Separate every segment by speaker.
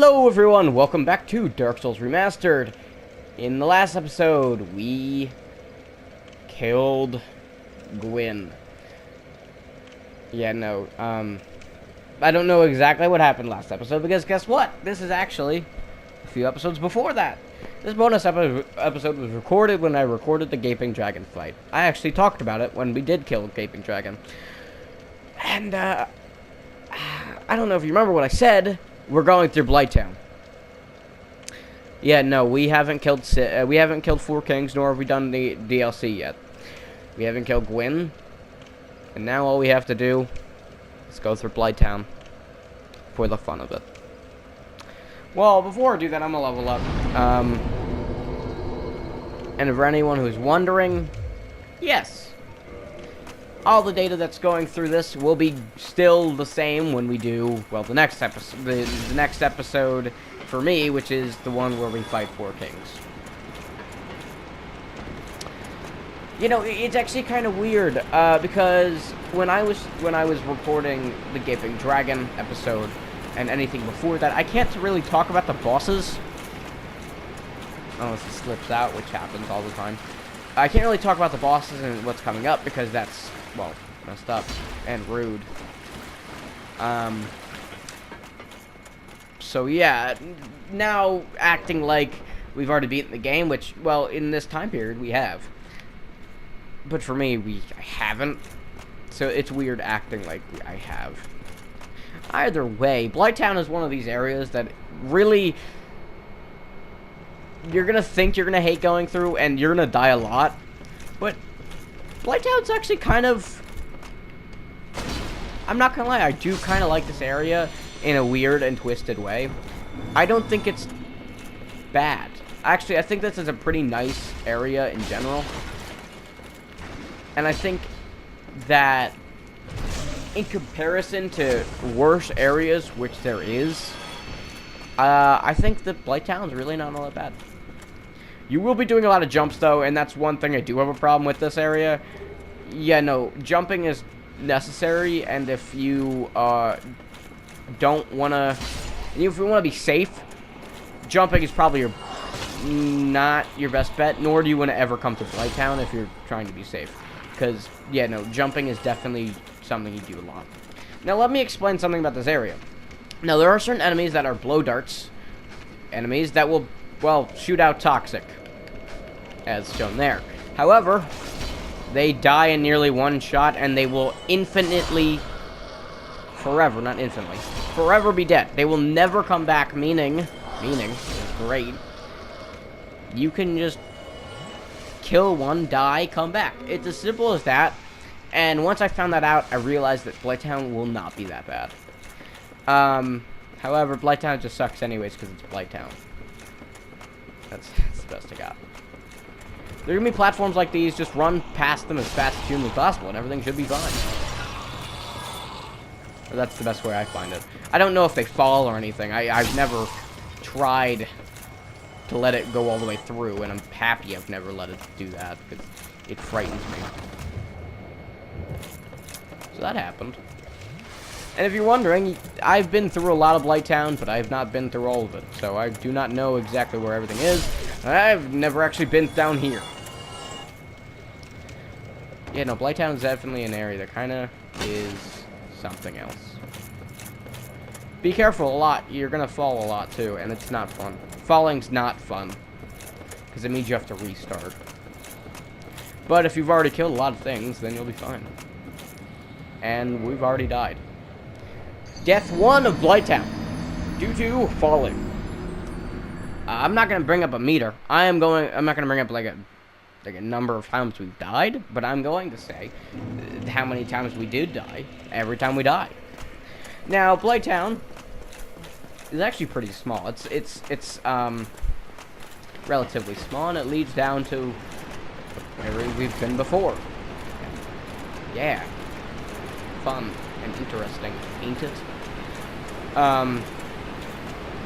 Speaker 1: Hello everyone, welcome back to Dark Souls Remastered. In the last episode, we killed Gwyn. Yeah, no, I don't know exactly what happened last episode, because guess what? This is actually a few episodes before that. This bonus episode was recorded when I recorded the Gaping Dragon fight. I actually talked about it when we did kill Gaping Dragon. And, I don't know if you remember what I said. We're going through Blighttown. Yeah, no, we haven't killed Four Kings, nor have we done the DLC yet. We haven't killed Gwyn, and now all we have to do is go through Blighttown for the fun of it. Well, before I do that, I'm gonna level up. And for anyone who's wondering, yes, all the data that's going through this will be still the same when we do, well, the next episode, the next episode for me, which is the one where we fight Four Kings. You know, it's actually kind of weird, because when I was recording the Gaping Dragon episode and anything before that, I can't really talk about the bosses unless it slips out, which happens all the time. I can't really talk about the bosses and what's coming up because that's, well, messed up and rude. So yeah, now acting like we've already beaten the game, which, well, in this time period we have. But for me, I haven't. So it's weird acting like I have. Either way, Blighttown is one of these areas that really you're gonna think you're gonna hate going through, and you're gonna die a lot. But Blighttown's actually kind of, I'm not gonna lie, I do kind of like this area in a weird and twisted way. I don't think it's bad. Actually, I think this is a pretty nice area in general. And I think that in comparison to worse areas, which there is, I think that Blighttown's really not all that bad. You will be doing a lot of jumps, though, and that's one thing I do have a problem with this area. Yeah, no, jumping is necessary, and if you don't want to... If you want to be safe, jumping is probably not your best bet, nor do you want to ever come to Blighttown if you're trying to be safe. Because, yeah, no, jumping is definitely something you do a lot. Now, let me explain something about this area. Now, there are certain enemies that are blow darts. Enemies that will, well, shoot out toxic, as shown there. However, they die in nearly one shot, and they will infinitely, forever, not infinitely, forever be dead. They will never come back, meaning, great, you can just kill one, die, come back. It's as simple as that, and once I found that out, I realized that Blighttown will not be that bad. However, Blighttown just sucks anyways, because it's Blighttown. That's the best I got. There are going to be platforms like these, just run past them as fast as humanly possible, and everything should be fine. Or that's the best way I find it. I don't know if they fall or anything. I've never tried to let it go all the way through, and I'm happy I've never let it do that, because it frightens me. So that happened. And if you're wondering, I've been through a lot of Blighttown, but I have not been through all of it, so I do not know exactly where everything is. I've never actually been down here. Yeah, no, Blighttown is definitely an area that kind of is something else. Be careful a lot. You're going to fall a lot, too, and it's not fun. Falling's not fun, because it means you have to restart. But if you've already killed a lot of things, then you'll be fine. And we've already died. Death 1 of Blighttown, due to falling. I'm not going to bring up a meter. I'm not going to bring up like a number of times we've died, but I'm going to say how many times we did die every time we died. Now, Blighttown is actually pretty small. It's relatively small, and it leads down to where we've been before. Yeah. Fun and interesting, ain't it?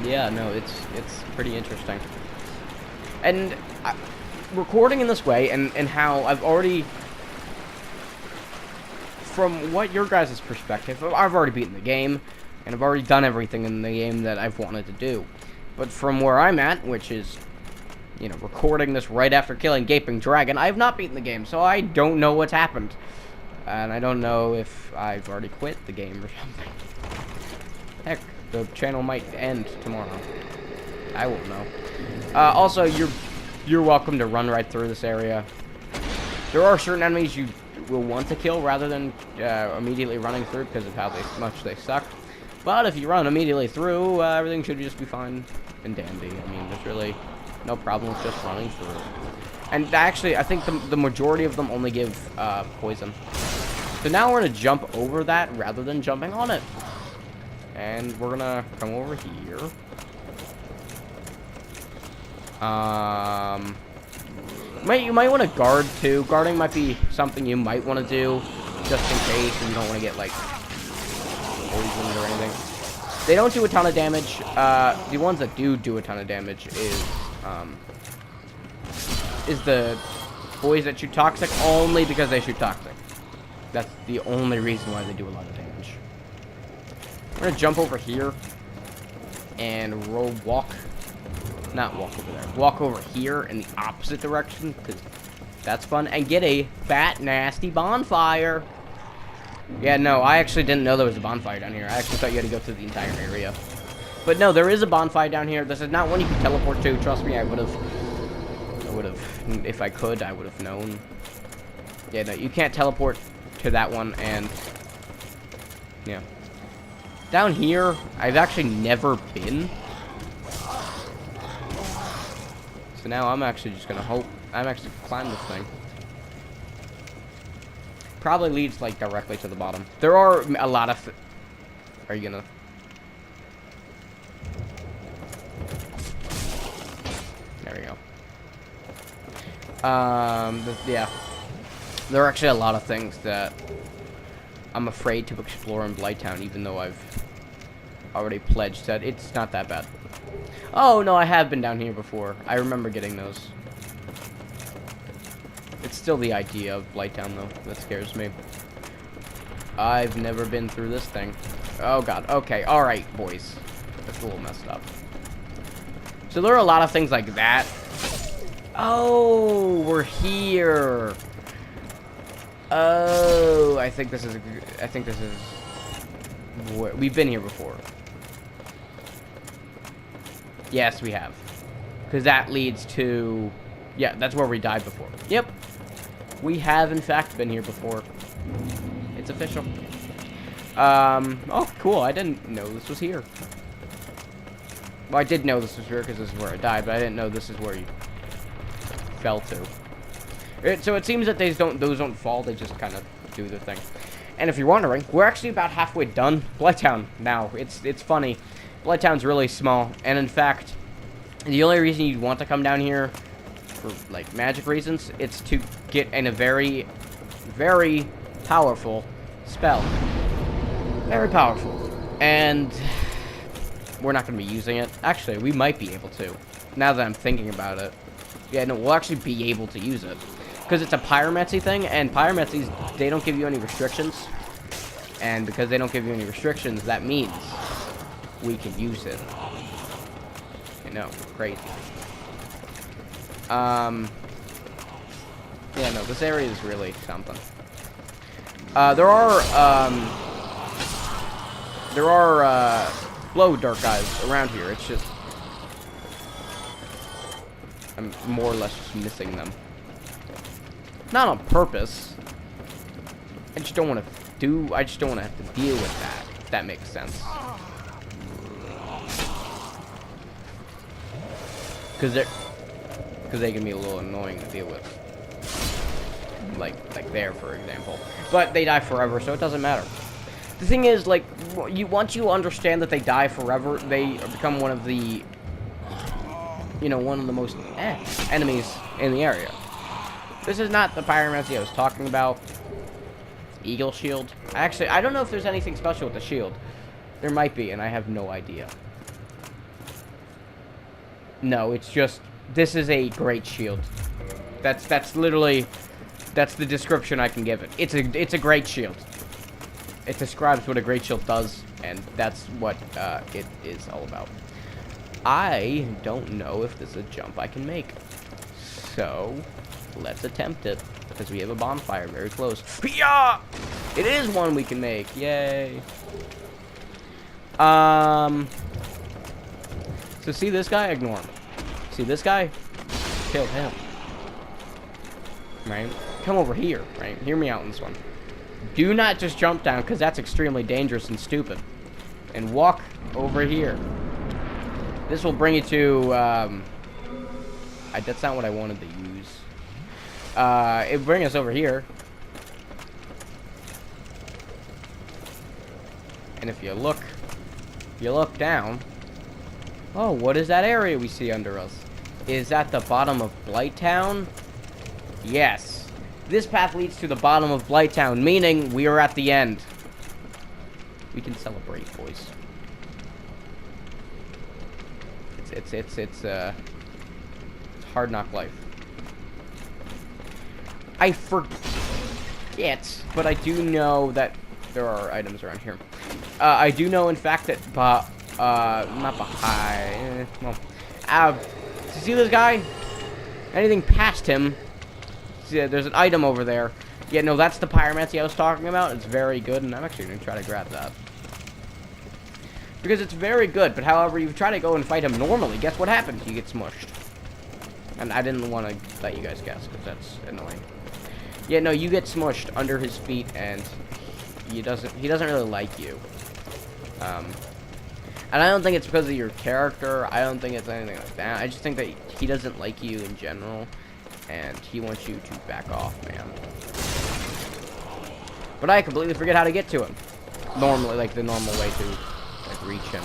Speaker 1: Yeah, no, it's pretty interesting. And recording in this way, and how I've already, from what your guys' perspective, I've already beaten the game. And I've already done everything in the game that I've wanted to do. But from where I'm at, which is, you know, recording this right after killing Gaping Dragon, I have not beaten the game, so I don't know what's happened. And I don't know if I've already quit the game or something. Heck, the channel might end tomorrow. I won't know. Also, you're welcome to run right through this area. There are certain enemies you will want to kill rather than immediately running through because of how much they suck. But if you run immediately through, everything should just be fine and dandy. I mean, there's really no problem with just running through. And actually, I think the majority of them only give poison. So now we're going to jump over that rather than jumping on it. And we're going to come over here. You might want to guard too. Guarding might be something you might want to do just in case and you don't want to get like poisoned or anything. They don't do a ton of damage. The ones that do a ton of damage is the boys that shoot toxic only because they shoot toxic. That's the only reason why they do a lot of damage. We're gonna jump over here and walk over here in the opposite direction because that's fun, and get a fat nasty bonfire. Yeah, no, I actually didn't know there was a bonfire down here. I actually thought you had to go through the entire area. But no, there is a bonfire down here. This is not one you can teleport to. Trust me, I would have, if I could, I would have known. Yeah, no, you can't teleport to that one, and yeah. Down here, I've actually never been. So now I'm actually just gonna climb this thing. Probably leads like directly to the bottom. There are a lot of. Are you gonna? There we go. Yeah. There are actually a lot of things that I'm afraid to explore in Blighttown, even though I've already pledged that it's not that bad. Oh, no, I have been down here before. I remember getting those. It's still the idea of Blighttown, though, that scares me. I've never been through this thing. Oh, God. Okay, alright, boys. That's a little messed up. So there are a lot of things like that. Oh, we're here. Oh, I think this is... We've been here before. Yes, we have. Because that leads to... Yeah, that's where we died before. Yep. We have, in fact, been here before. It's official. Oh, cool. I didn't know this was here. Well, I did know this was here because this is where I died, but I didn't know this is where you fell to. So it seems that those don't fall. They just kind of do their thing. And if you're wondering, we're actually about halfway done Blighttown now. It's funny. Blighttown's really small, and in fact, the only reason you'd want to come down here for like magic reasons, it's to get in a very, very powerful spell. Very powerful. And we're not going to be using it. Actually, we might be able to. Now that I'm thinking about it. Yeah, no, we'll actually be able to use it. Because it's a pyromancy thing, and pyromancies, they don't give you any restrictions. And because they don't give you any restrictions, that means we can use it. You know, crazy. Yeah, no, this area is really something. There are glow dark guys around here. It's just I'm more or less just missing them. Not on purpose. I just don't want to have to deal with that, if that makes sense. Because they can be a little annoying to deal with. Like there, for example. But they die forever, so it doesn't matter. The thing is, like, once you understand that they die forever, they become one of the, you know, one of the most enemies in the area. This is not the pyromancy I was talking about. Eagle shield. Actually, I don't know if there's anything special with the shield. There might be, and I have no idea. No, it's just, this is a great shield. That's literally, that's the description I can give it. It's a great shield. It describes what a great shield does, and that's what it is all about. I don't know if this is a jump I can make, so let's attempt it, because we have a bonfire very close. Yeah! It is one we can make. Yay. So see this guy? Ignore him. See this guy? Kill him. Right? Come over here, right? Hear me out on this one. Do not just jump down, because that's extremely dangerous and stupid. And walk over here. This will bring you to, that's not what I wanted to use. It'll bring us over here. And if you look down, oh, what is that area we see under us? Is that the bottom of Blighttown? Yes. This path leads to the bottom of Blighttown, meaning we are at the end. We can celebrate, boys. It's hard knock life. I forget, but I do know that there are items around here. I do know, in fact, that not behind. Well, see this guy? Anything past him? See, there's an item over there. Yeah, no, that's the pyromancy I was talking about. It's very good, and I'm actually going to try to grab that. Because it's very good, but however, you try to go and fight him normally, guess what happens? You get smushed. And I didn't want to let you guys guess, because that's annoying. Yeah, no, you get smushed under his feet, and he doesn't really like you. And I don't think it's because of your character. I don't think it's anything like that. I just think that he doesn't like you in general, and he wants you to back off, man. But I completely forget how to get to him. Normally, like the normal way to reach him.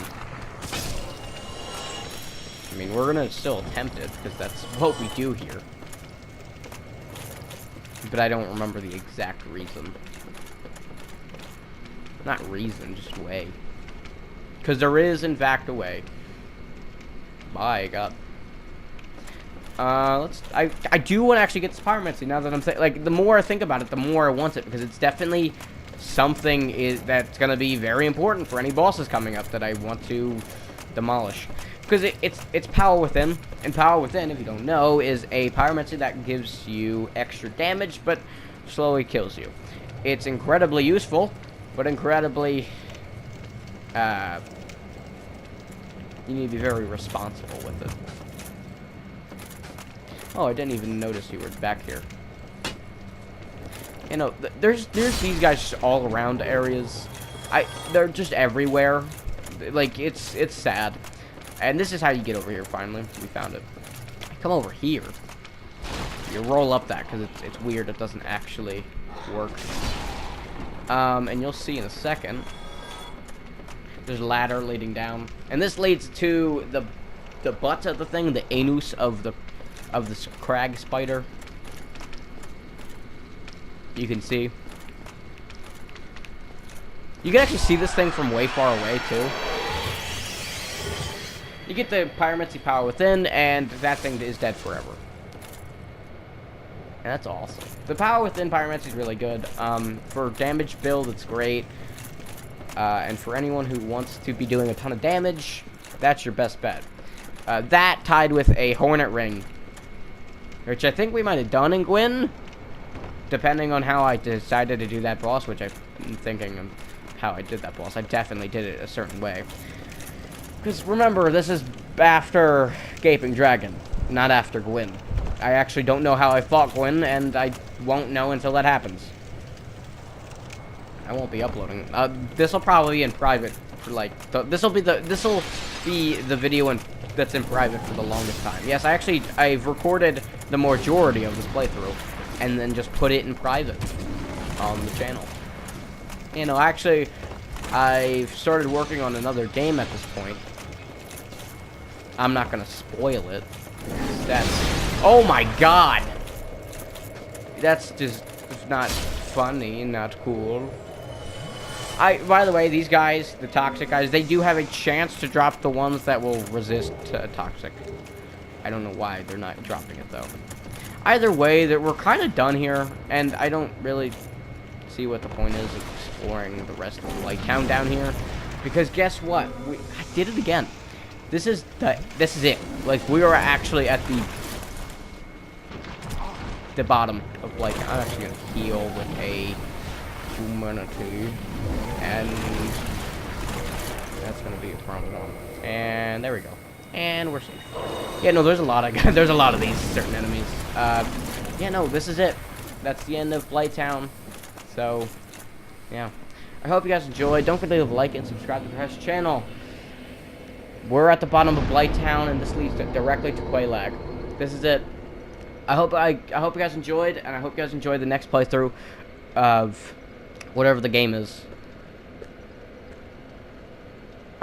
Speaker 1: I mean, we're gonna still attempt it, because that's what we do here. But I don't remember the exact reason. Not reason, just way. Because there is, in fact, a way. My God. I do want to actually get this pyromancy, now that I'm saying, like, the more I think about it, the more I want it, because it's definitely something that's going to be very important for any bosses coming up that I want to demolish. Because it's Power Within, and Power Within, if you don't know, is a pyromancy that gives you extra damage, but slowly kills you. It's incredibly useful, but incredibly, you need to be very responsible with it. Oh, I didn't even notice you were back here. You know, there's these guys just all around areas. They're just everywhere. Like, it's sad. And this is how you get over here, finally. We found it. Come over here. You roll up that, because it's weird. It doesn't actually work. And you'll see in a second. There's a ladder leading down. And this leads to the butt of the thing, the anus of the crag spider. You can see. You can actually see this thing from way far away, too. You get the pyromancy Power Within, and that thing is dead forever. And that's awesome. The Power Within pyromancy is really good. For damage build, it's great. And for anyone who wants to be doing a ton of damage, that's your best bet. That tied with a Hornet Ring, which I think we might have done in Gwyn, depending on how I decided to do that boss, which I'm thinking of how I did that boss. I definitely did it a certain way. Because remember, this is after Gaping Dragon, not after Gwyn. I actually don't know how I fought Gwyn, and I won't know until that happens. I won't be uploading. This will probably be in private for like this will be the video that's in private for the longest time. Yes, I've recorded the majority of this playthrough, and then just put it in private on the channel. You know, actually, I've started working on another game at this point. I'm not gonna spoil it. Oh my God! That's just not funny, not cool. By the way, these guys, the toxic guys, they do have a chance to drop the ones that will resist toxic. I don't know why they're not dropping it, though. Either way, we're kind of done here, and I don't really see what the point is of exploring the rest of Blighttown down here. Because guess what? I did it again. This is it. Like, we are actually at the bottom of Blighttown. I'm actually gonna heal with a humanity, and that's gonna be a problem. And there we go. And we're safe. Yeah, no, there's a lot of these certain enemies. Yeah, no, this is it. That's the end of Blighttown. So, yeah. I hope you guys enjoyed. Don't forget to leave a like and subscribe to the Press channel. We're at the bottom of Blighttown, and this leads directly to Quaylag. This is it. I hope you guys enjoyed, and I hope you guys enjoy the next playthrough of whatever the game is.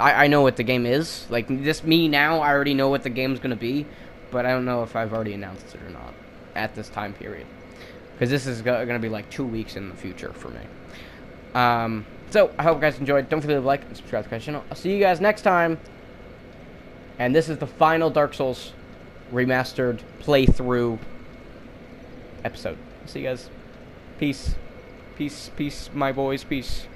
Speaker 1: I know what the game is. Like, this me now, I already know what the game's gonna be, but I don't know if I've already announced it or not at this time period. Because this is gonna be like 2 weeks in the future for me. So, I hope you guys enjoyed. Don't forget to like and subscribe to the channel. I'll see you guys next time. And this is the final Dark Souls Remastered playthrough episode. See you guys. Peace. Peace, peace, my boys. Peace.